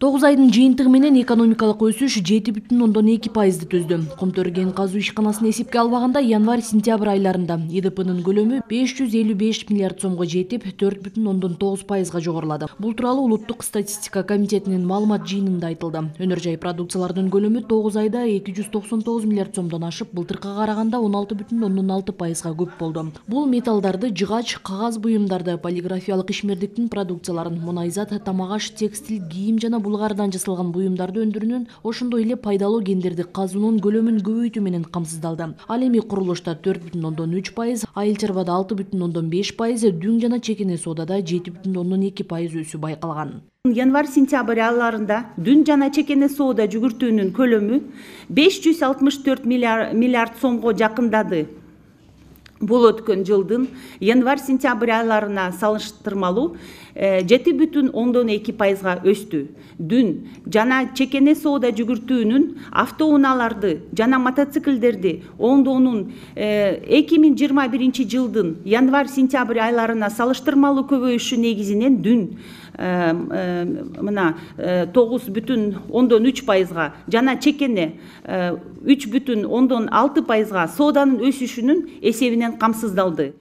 9 айдын жыйынтыгы менен экономикалык өсүш 7,2% түздү. Комторген казуу ишканасына эсепке албаганда январь-сентябрь айларында ИДПнын көлөмү 555 миллиард сомго жетип, 4,9%га жогорулады. Бул тууралуу Улуттук статистика комитетинин маалымат жыйынында айтылды. Өнөр жай продукциялардын көлөмү 9 айда 299 миллиард сомдон ашып, былтыркыга караганда 16,6%га көп болду. Бул металлдарды, жыгач, кагаз буюмдарды, полиграфиялык ишмердиктин продукцияларын, мунайзат, тамак-аш, текстиль, кийим жана булгардан жасалган буюмдарды өндүрүүнүн, ошондой эле пайдалуу кендерди казуунун көлөмүн көбөйтүү менен камсыздалды. Ал эми курулушта 4,3%, айыл чарбада 6,5%, дүң жана чекене соодада 7,2% өсүү байкалган. Январь-сентябрь айларында дүн жана чекене соода жүгүртүүнүн көлөмү 564 миллиард сомго жакындады. Бул өткөн жылдын январь-сентябрь айларына салыштырмалуу 7,2%га өстү. Дүн жана чекене соода жүгүртүүнүн автоунааларды жана мотоциклдерди оңдоонун 2021 жылдын январь-сентябрь айларына салыштырмалуу көбөйүшү негизинен дүн мына 9,3%га жана чекене 3,6%га сооданын өсүшүнүн эсебинен камсыздалды.